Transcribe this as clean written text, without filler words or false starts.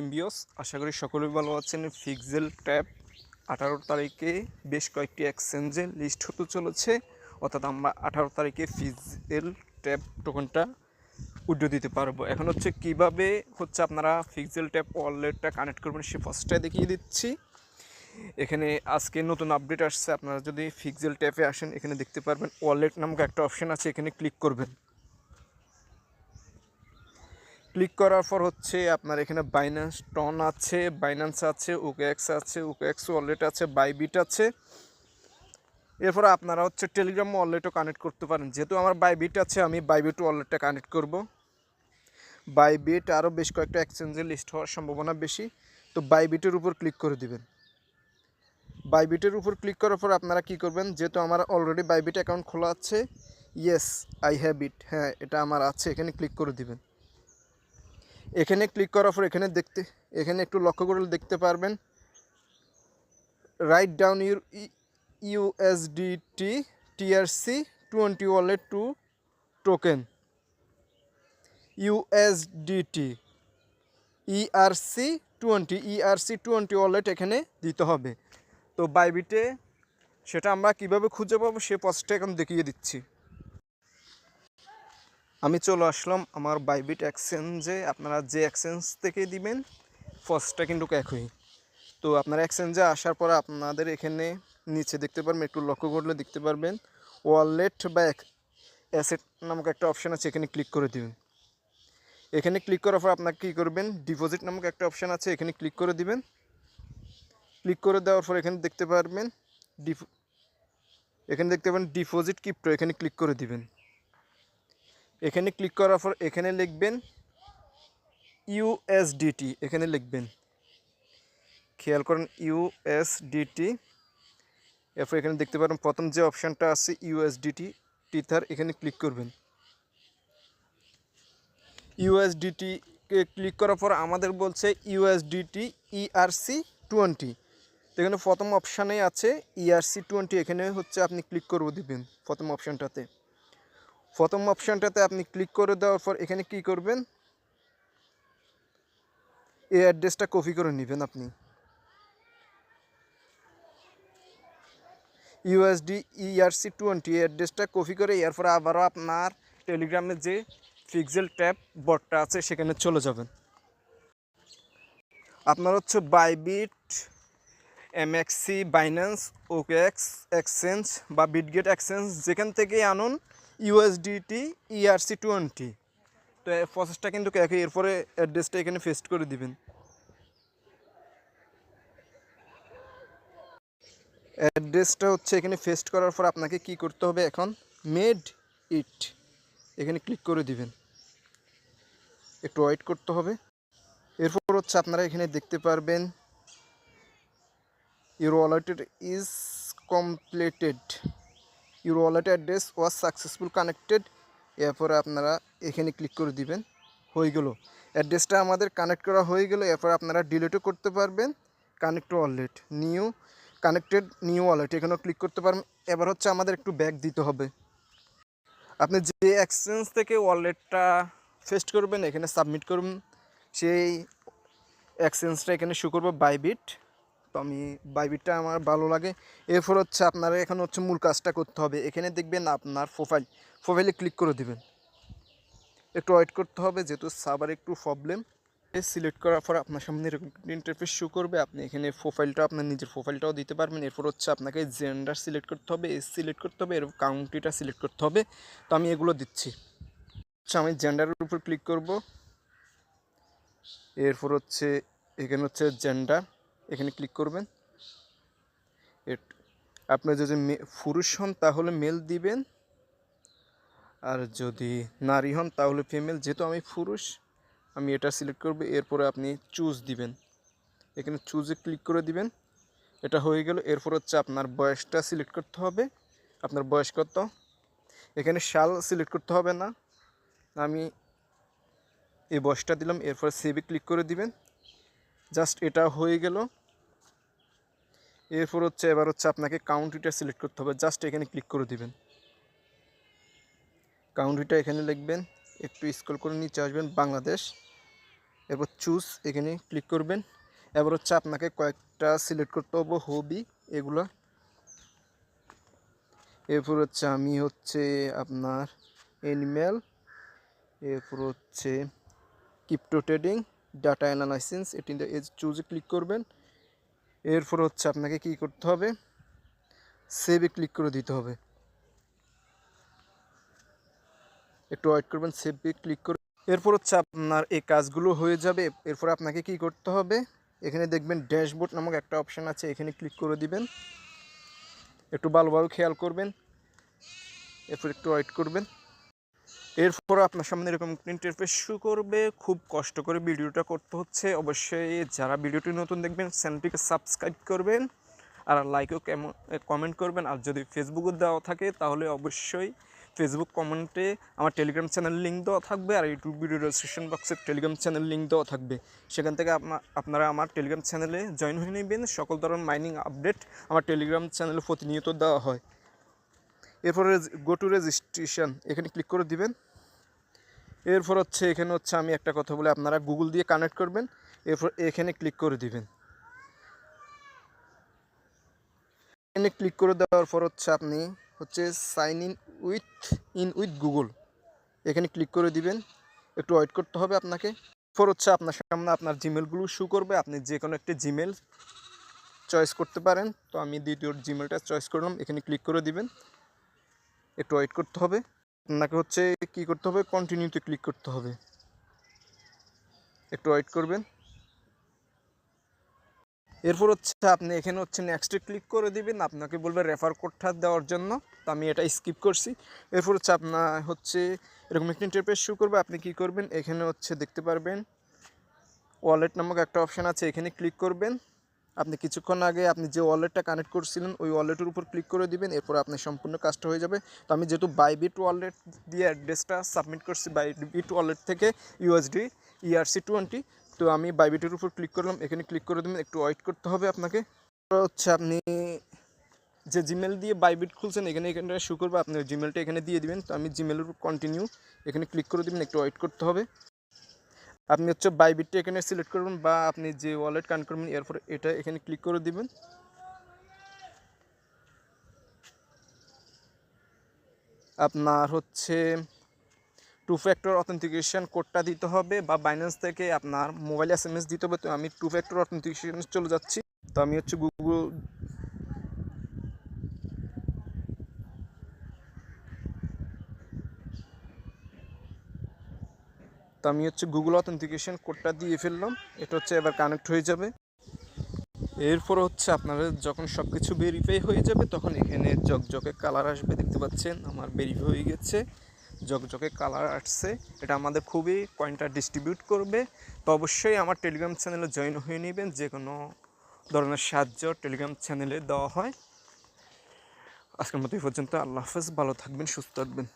ইমবিওস আশা করি সকলেই ভালো আছেন। ফিক্সেল ট্যাব 18 তারিখে বেশ কয়েকটি এক্সচেঞ্জে লিস্ট হতে চলেছে, অর্থাৎ আমরা 18 তারিখে ফিক্সেল ট্যাব টোকেনটা উইথড্র দিতে পারবো। এখন হচ্ছে কিভাবে আপনারা ফিক্সেল ট্যাব ওয়ালেটটা কানেক্ট করবেন সে ফার্স্টটাই দেখিয়ে দিচ্ছি। এখানে আজকে নতুন আপডেট আসছে। আপনারা যদি ফিক্সেল ট্যাবে আসেন এখানে দেখতে পারবেন ওয়ালেট নামক একটা অপশন আছে, এখানে ক্লিক করবেন। ক্লিক করার পর আপনার এখানে বাইন্যান্স টন আছে, বাইন্যান্স আছে, ওকেএক্স আছে, ওকেএক্স ওয়ালেট আছে, বাইবিট আছে। এরপর আপনারা টেলিগ্রাম ওয়ালেটও কানেক্ট করতে পারেন। যেহেতু আমার বাইবিট আছে আমি বাইবিট ওয়ালেটটা কানেক্ট করব। বাইবিট আরও বেশ কয়েকটা এক্সচেঞ্জে লিস্ট হওয়ার সম্ভাবনা বেশি, তো বাইবিটের উপর ক্লিক করে দিবেন। বাইবিটের উপর ক্লিক করার পর আপনারা কি করবেন, যেহেতু আমার অলরেডি বাইবিট অ্যাকাউন্ট খোলা আছে, ইয়েস আই হ্যাভ ইট, হ্যাঁ এটা আমার আছে, এখানে ক্লিক করে দিবেন। এখানে ক্লিক করার পর এখানে একটু লক্ষ্য করলে দেখতে পারবেন right down your USDT TRC20 wallet to token USDT ERC20 wallet এখানে দিতে হবে। তো বাইবিটে সেটা আমরা কিভাবে খুঁজে পাবো সে প্রসেসটা এখন দেখিয়ে দিচ্ছি। আমি চলে আসলাম আমার বাইবিট এক্সচেঞ্জে। আপনারা যে এক্সচেঞ্জ থেকে দিবেন ফার্স্টটা কিন্তু একই। তো আপনারা এক্সচেঞ্জে আসার পর আপনাদের এখানে নিচে দেখতে পারবেন, একটু লক্ষ্য করলে দেখতে পারবেন ওয়ালেট বা অ্যাসেট নামক একটা অপশান আছে, এখানে ক্লিক করে দিবেন। এখানে ক্লিক করার পর আপনাকে কী করবেন, ডিপোজিট নামক একটা অপশান আছে, এখানে ক্লিক করে দিবেন। ক্লিক করে দেওয়ার পর এখানে দেখতে পারবেন ডিপোজিট ক্রিপ্টো, এখানে ক্লিক করে দিবেন। এখানে ক্লিক করার পর এখানে লিখবেন ইউএসডিটি, এখানে লিখবেন, খেয়াল করেন ইউএসডিটি। এরপর এখানে দেখতে পারেন প্রথম যে অপশানটা আছে ইউএসডিটি টিথার, এখানে ক্লিক করবেন। ইউএসডিটিকে ক্লিক করার পর আমাদের বলছে ইউএসডিটি ERC20। তো এখানে প্রথম অপশানে আছে ERC20, এখানে আপনি ক্লিক করে দিবেন প্রথম অপশানটাতে। আপনি ক্লিক করে দেওয়ার পর এখানে কি করবেন, এই অ্যাড্রেসটা কপি করে নেবেন। আপনি ইউএসডি ERC20 অ্যাড্রেসটা কপি করে এরপর আবারও আপনার টেলিগ্রামে যে ফিক্সেল ট্যাব বটটা আছে সেখানে চলে যাবেন। আপনার Bybit, MXC, Binance, OKX exchange বা বিটগেট এক্সচেঞ্জ যেখান থেকেই আনুন ইউএসডিটি ERC20। তো এই প্রসেসটা কিন্তু একই। এরপরে অ্যাড্রেসটা এখানে পেস্ট করে দিবেন। অ্যাড্রেসটা এখানে পেস্ট করার পর আপনাকে কি করতে হবে, এখন মেড ইট এখানে ক্লিক করে দিবেন। একটু ওয়েট করতে হবে। এরপর আপনারা এখানে দেখতে পারবেন your wallet is completed, your wallet address was successful connected. এরপরে আপনারা এখানে ক্লিক করে দিবেন। হয়ে গেল, অ্যাড্রেসটা আমাদের কানেক্ট করা হয়ে গেল। এরপর আপনারা ডিলিটও করতে পারবেন। কানেক্ট ওয়ালেট নিউ ওয়ালেট এখানেও ক্লিক করতে পারবেন। এবার আমাদের একটু ব্যাক দিতে হবে। আপনি যে এক্সচেঞ্জ থেকে ওয়ালেটটা পেস্ট করবেন এখানে সাবমিট করুন, সেই এক্সচেঞ্জটা এখানে শো করবো বাইবিট। তো আমি বাইবিটটা আমার ভালো লাগে। এরপর আপনারা এখন মূল কাজটা করতে হবে। এখানে দেখবেন আপনার প্রোফাইলে ক্লিক করে দিবেন। একটু ওয়েট করতে হবে যেহেতু সার্ভার একটু প্রবলেম। সিলেক্ট করার পর আপনার সামনে এরকম ইন্টারফেস শো করবে। আপনি এখানে প্রোফাইলটা আপনার নিজের প্রোফাইলটাও দিতে পারবেন। এরপর আপনাকে জেন্ডার সিলেক্ট করতে হবে, এজ সিলেক্ট করতে হবে, এরপর কাউন্ট্রিটা সিলেক্ট করতে হবে। তো আমি এগুলো দিচ্ছি। আমি জেন্ডারের উপর ক্লিক করব। এরপর এখানে জেন্ডার, এখানে ক্লিক করবেন। আপনি যদি পুরুষ হন তাহলে মেল দিবেন, আর যদি নারী হন তাহলে ফিমেল। যেহেতু আমি পুরুষ আমি এটা সিলেক্ট করব। এরপরে আপনি চুজ দিবেন, এখানে চুজে ক্লিক করে দিবেন। এটা হয়ে গেল। এরপর আপনার বয়সটা সিলেক্ট করতে হবে, আপনার বয়স কত। এখানে সাল সিলেক্ট করতে হবে না, আমি এই বয়সটা দিলাম। এরপর সেভে ক্লিক করে দিবেন। জাস্ট এটা হয়ে গেল। এরপর এবার আপনাকে কাউন্ট্রিটা সিলেক্ট করতে হবে। জাস্ট এখানে ক্লিক করে দিবেন। কাউন্ট্রিটা এখানে লিখবেন, একটু স্ক্রল করে নিচে আসবেন, বাংলাদেশ। এরপর চুজ এখানে ক্লিক করবেন। এবার হচ্ছে আপনাকে কয়েকটা সিলেক্ট করতে হবে হবি এগুলো। এরপর হচ্ছে আমি হচ্ছে আপনার অ্যানিম্যাল, এরপর হচ্ছে ক্রিপ্টো ট্রেডিং, ডাটা অ্যানালাইসিস, এটিতে চুজে ক্লিক করবেন। এরপর হচ্ছে আপনাকে কি করতে হবে, সেভে ক্লিক করে দিতে হবে। একটু ওয়েট করবেন, সেভে ক্লিক করে। এরপর হচ্ছে আপনার এই কাজগুলো হয়ে যাবে। এরপর আপনাকে কি করতে হবে, এখানে দেখবেন ড্যাশবোর্ড নামক একটা অপশান আছে, এখানে ক্লিক করে দিবেন। একটু ভালোভাবে খেয়াল করবেন, এরপর একটু ওয়েট করবেন। এরপর আপনার সামনে এরকম ইন্টারফেস শো করবে। খুব কষ্ট করে ভিডিওটা করতে হচ্ছে। অবশ্যই যারা ভিডিওটি নতুন দেখবেন চ্যানেলটিকে সাবস্ক্রাইব করবেন, আর লাইকও কমেন্ট করবেন। আর যদি ফেসবুকে দেওয়া থাকে তাহলে অবশ্যই ফেসবুক কমেন্টে আমার টেলিগ্রাম চ্যানেল লিঙ্ক দেওয়া থাকবে, আর ইউটিউব ভিডিও ডেসক্রিপশন বক্সে টেলিগ্রাম চ্যানেল লিঙ্ক দেওয়া থাকবে। সেখান থেকে আপনারা আমার টেলিগ্রাম চ্যানেলে জয়েন হয়ে নেবেন। সকল ধরনের মাইনিং আপডেট আমার টেলিগ্রাম চ্যানেলে প্রতিনিয়ত দেওয়া হয়। এরপরে গো টু রেজিস্ট্রেশন এখানে ক্লিক করে দিবেন। এরপর হচ্ছে এখানে হচ্ছে আমি একটা কথা বলে, আপনারা গুগল দিয়ে কানেক্ট করবেন। এরপর এখানে ক্লিক করে দিবেন। এখানে ক্লিক করে দেওয়ার পর হচ্ছে আপনি হচ্ছে সাইন ইন উইথ গুগল এখানে ক্লিক করে দিবেন। একটু ওয়েট করতে হবে আপনাকে। এরপর হচ্ছে আপনার সামনে আপনার জিমেলগুলো শো করবে। আপনি যে কোনো একটি জিমেল চয়েস করতে পারেন। তো আমি দ্বিতীয় জিমেলটা চয়েস করলাম, এখানে ক্লিক করে দিবেন। একটু ওয়েট করতে হবে। আপনাকে হচ্ছে কি করতে হবে, কন্টিনিউতে ক্লিক করতে হবে। একটু ওয়েট করবেন। এরপর হচ্ছে আপনি এখানে হচ্ছে নেক্সটে ক্লিক করে দিবেন। আপনাকে বলবে রেফার কোডটা দেওয়ার জন্য, তো আমি এটা স্কিপ করছি। এরপর হচ্ছে আপনার হচ্ছে এরকম একটা ইন্টারফেস শো করবে। আপনি কি করবেন, এখানে হচ্ছে দেখতে পারবেন ওয়ালেট নামক একটা অপশান আছে, এখানে ক্লিক করবেন। আপনি কিছুক্ষণ আগে আপনি যে ওয়ালেটটা কানেক্ট করছিলেন ওই ওয়ালেটের উপর ক্লিক করে দিবেন। এরপর আপনার সম্পূর্ণ কাজটা হয়ে যাবে। তো আমি যেহেতু বাইবিট ওয়ালেট দিয়ে অ্যাড্রেসটা সাবমিট করছি, বাইবিট ওয়ালেট থেকে ইউএসডি ERC20, তো আমি বাইবিটের উপর ক্লিক করলাম, এখানে ক্লিক করে দেবেন। একটু ওয়েট করতে হবে আপনাকে। হচ্ছে আপনি যে জিমেল দিয়ে বাইবিট খুলছেন এখানে শো করবে, আপনি ওই জিমেলটা এখানে দিয়ে দিবেন। তো আমি জিমেলের উপর কন্টিনিউ এখানে ক্লিক করে দেবেন। একটু ওয়েট করতে হবে। আপনি হচ্ছে বাইবিটটা এখানে সিলেক্ট করবেন, বা আপনি যে ওয়ালেট কানেক্ট করবেন এরপর এটা এখানে ক্লিক করে দিবেন। আপনার হচ্ছে 2 ফ্যাক্টর অথেন্টিকেশন কোডটা দিতে হবে, বা বাইন্যান্স থেকে আপনার মোবাইল SMS দিতে হবে। তো আমি 2 ফ্যাক্টর অথেন্টিকেশন চলে যাচ্ছি। তো আমি হচ্ছে গুগল অথেন্টিকেশন কোডটা দিয়ে ফেললাম। এটা হচ্ছে এবার কানেক্ট হয়ে যাবে। এরপর হচ্ছে আপনারা যখন সব কিছু ভেরিফাই হয়ে যাবে তখন এখানে জকজকে কালার আসবে, দেখতে পাচ্ছেন আমার ভেরিফাই হয়ে গেছে, জকজকে কালার আসছে। এটা আমাদের খুবই কয়েনটা ডিস্ট্রিবিউট করবে। তো অবশ্যই আমার টেলিগ্রাম চ্যানেলে জয়েন হয়ে নেবেন। যে কোনো ধরনের সাহায্য টেলিগ্রাম চ্যানেলে দেওয়া হয়। আজকের মতো এই পর্যন্ত। আল্লাহ হাফেজ, ভালো থাকবেন, সুস্থ থাকবেন।